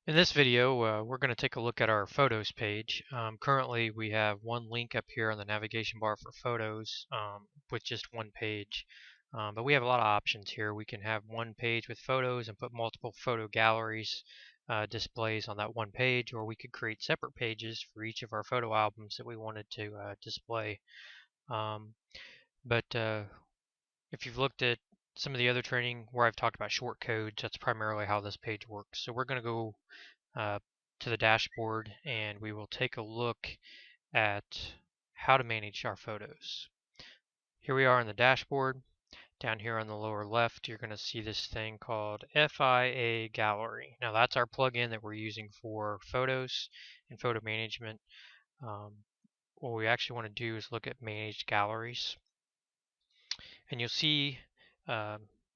In this video, we're going to take a look at our photos page. Currently, we have one link up here on the navigation bar for photos with just one page. But we have a lot of options here. We can have one page with photos and put multiple photo galleries displays on that one page, or we could create separate pages for each of our photo albums that we wanted to display. But if you've looked at some of the other training where I've talked about short codes, that's primarily how this page works. So we're going to go to the dashboard and we will take a look at how to manage our photos. Here we are in the dashboard. Down here on the lower left, you're going to see this thing called FIA Gallery. Now that's our plugin that we're using for photos and photo management. What we actually want to do is look at managed galleries. And you'll see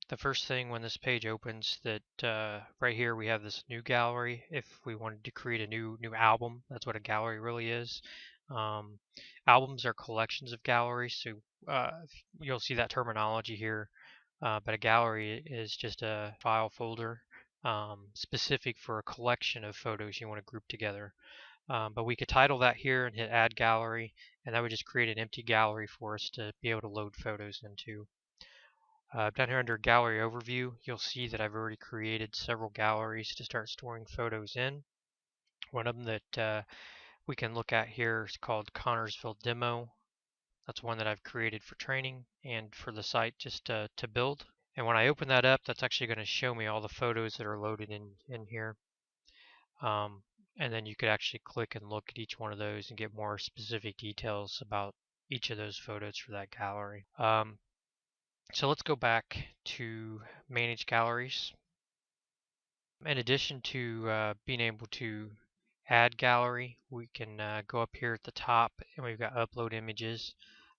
the first thing when this page opens that right here we have this new gallery. If we wanted to create a new album, that's what a gallery really is. Albums are collections of galleries, so you'll see that terminology here. But a gallery is just a file folder specific for a collection of photos you want to group together. But we could title that here and hit add gallery, and that would just create an empty gallery for us to be able to load photos into. Down here under gallery overview, you'll see that I've already created several galleries to start storing photos in. One of them that we can look at here is called Connorsville Demo. That's one that I've created for training and for the site just to build. And when I open that up, that's actually going to show me all the photos that are loaded in here. And then you could actually click and look at each one of those and get more specific details about each of those photos for that gallery. So let's go back to manage galleries. In addition to being able to add gallery, we can go up here at the top and we've got upload images,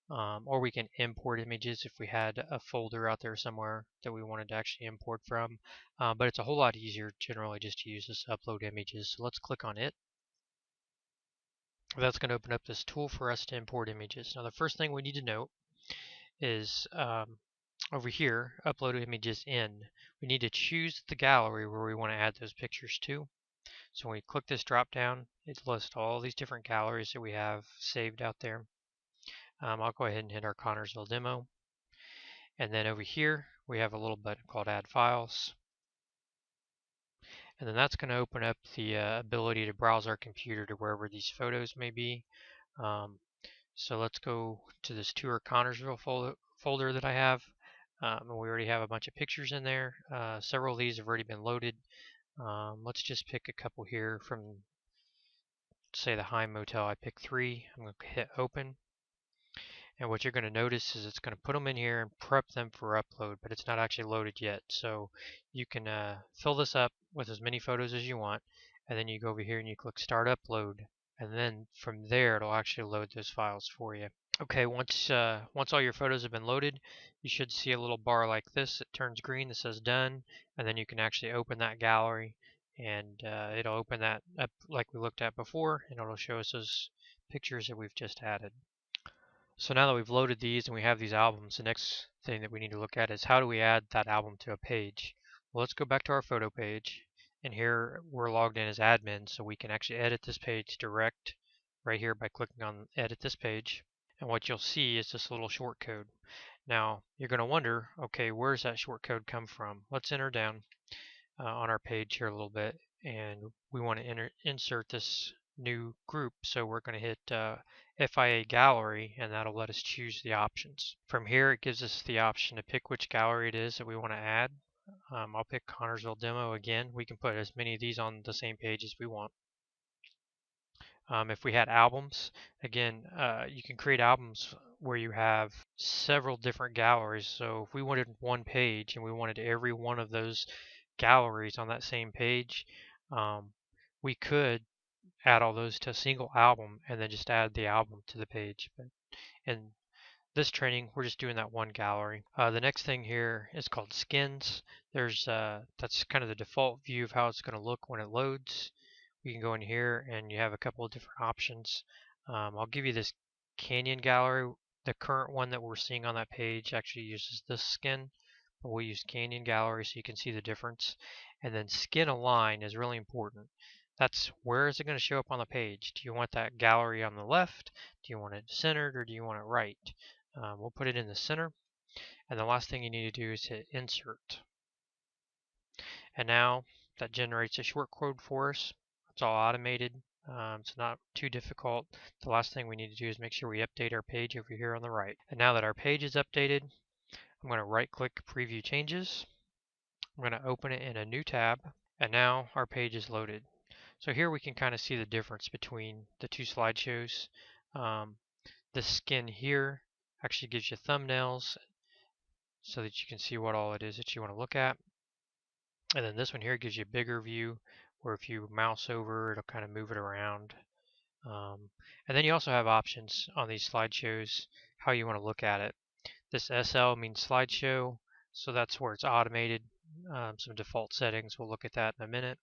or we can import images if we had a folder out there somewhere that we wanted to actually import from. But it's a whole lot easier generally just to use this upload images. So let's click on it. That's going to open up this tool for us to import images. Now the first thing we need to note is over here, upload images in, we need to choose the gallery where we want to add those pictures to. So when we click this drop down, it lists all these different galleries that we have saved out there. I'll go ahead and hit our Connorsville demo. And then over here, we have a little button called Add Files. And then that's going to open up the ability to browse our computer to wherever these photos may be. So let's go to this Tour Connorsville folder that I have. And we already have a bunch of pictures in there. Several of these have already been loaded. Let's just pick a couple here from, say, the Heim Motel. I picked 3. I'm going to hit open. And what you're going to notice is it's going to put them in here and prep them for upload, but it's not actually loaded yet. So you can fill this up with as many photos as you want, and then you go over here and you click Start Upload, and then from there it'll actually load those files for you. Okay, once all your photos have been loaded, you should see a little bar like this. It turns green that says Done, and then you can actually open that gallery, and it'll open that up like we looked at before, and it'll show us those pictures that we've just added. So now that we've loaded these and we have these albums, the next thing that we need to look at is how do we add that album to a page? Well, let's go back to our photo page, and here we're logged in as admin, so we can actually edit this page direct right here by clicking on Edit This Page. And what you'll see is this little short code. Now, you're going to wonder, okay, where's that short code come from? Let's enter down on our page here a little bit, and we want to insert this new group, so we're going to hit FIA Gallery, and that'll let us choose the options. From here, it gives us the option to pick which gallery it is that we want to add. I'll pick Connorsville Demo again. We can put as many of these on the same page as we want. If we had albums, again, you can create albums where you have several different galleries. So if we wanted one page and we wanted every one of those galleries on that same page, we could add all those to a single album and then just add the album to the page. But in this training, we're just doing that one gallery. The next thing here is called skins. That's kind of the default view of how it's going to look when it loads. We can go in here and you have a couple of different options. I'll give you this Canyon gallery. The current one that we're seeing on that page actually uses this skin, but we'll use Canyon Gallery so you can see the difference. And then skin align is really important. That's where is it going to show up on the page. Do you want that gallery on the left? Do you want it centered, or do you want it right? We'll put it in the center. And the last thing you need to do is hit insert. And now that generates a short code for us. It's all automated. It's not too difficult. The last thing we need to do is make sure we update our page over here on the right. And now that our page is updated, I'm going to right click Preview Changes. I'm going to open it in a new tab. And now our page is loaded. So here we can kind of see the difference between the two slideshows. This skin here actually gives you thumbnails so that you can see what all it is that you want to look at. And then this one here gives you a bigger view where if you mouse over, it'll kind of move it around. And then you also have options on these slideshows, how you want to look at it. This SL means slideshow, so that's where it's automated. Some default settings, we'll look at that in a minute.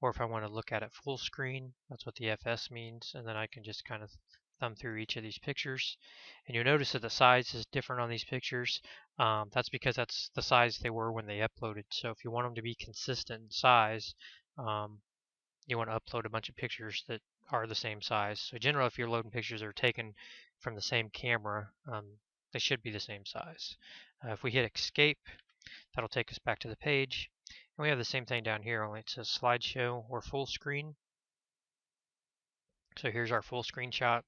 Or if I want to look at it full screen, that's what the FS means, and then I can just kind of thumb through each of these pictures. And you'll notice that the size is different on these pictures. That's because that's the size they were when they uploaded. So if you want them to be consistent in size, you want to upload a bunch of pictures that are the same size. So generally, if you're loading pictures that are taken from the same camera, they should be the same size. If we hit escape, that'll take us back to the page. And we have the same thing down here, only it says slideshow or full screen. So here's our full screenshot.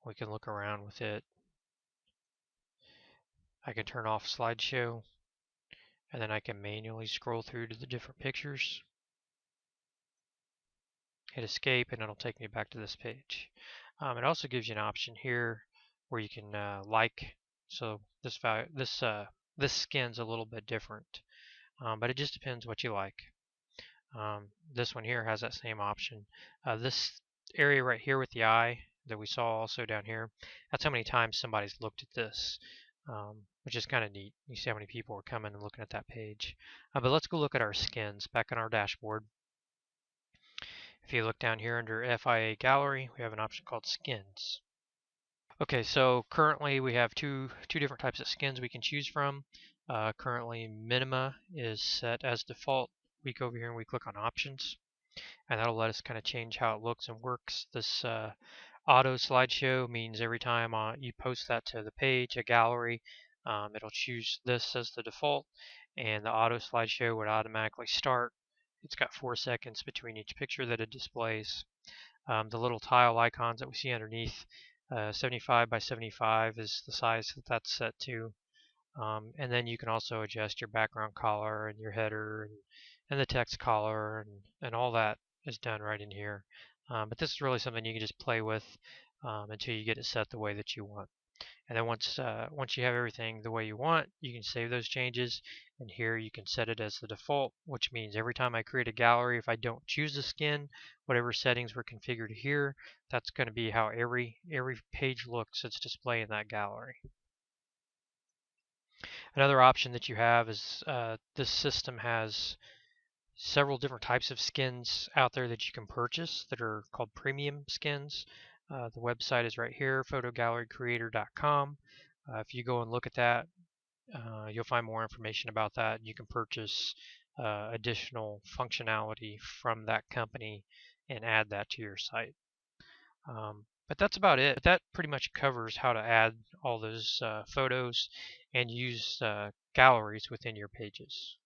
We can look around with it. I can turn off slideshow, and then I can manually scroll through to the different pictures. Hit escape, and it'll take me back to this page. It also gives you an option here where you can like. So this skin's a little bit different, but it just depends what you like. This one here has that same option. This area right here with the eye that we saw also down here, that's how many times somebody's looked at this, which is kind of neat. You see how many people are coming and looking at that page. But let's go look at our skins back on our dashboard. If you look down here under FIA Gallery, we have an option called Skins. Okay, so currently we have two different types of skins we can choose from. Currently minima is set as default. We go over here and we click on options, and that'll let us kind of change how it looks and works. This auto slideshow means every time you post that to the page, a gallery, it'll choose this as the default, and the auto slideshow would automatically start. It's got 4 seconds between each picture that it displays. The little tile icons that we see underneath, 75 by 75 is the size that that's set to. And then you can also adjust your background color and your header and the text color and all that is done right in here. But this is really something you can just play with until you get it set the way that you want. And then once you have everything the way you want, you can save those changes. And here you can set it as the default, which means every time I create a gallery, if I don't choose the skin, whatever settings were configured here, that's going to be how every page looks that's displayed in that gallery. Another option that you have is this system has several different types of skins out there that you can purchase that are called premium skins. The website is right here, photogallerycreator.com. If you go and look at that, you'll find more information about that. You can purchase additional functionality from that company and add that to your site. But that's about it. That pretty much covers how to add all those photos and use galleries within your pages.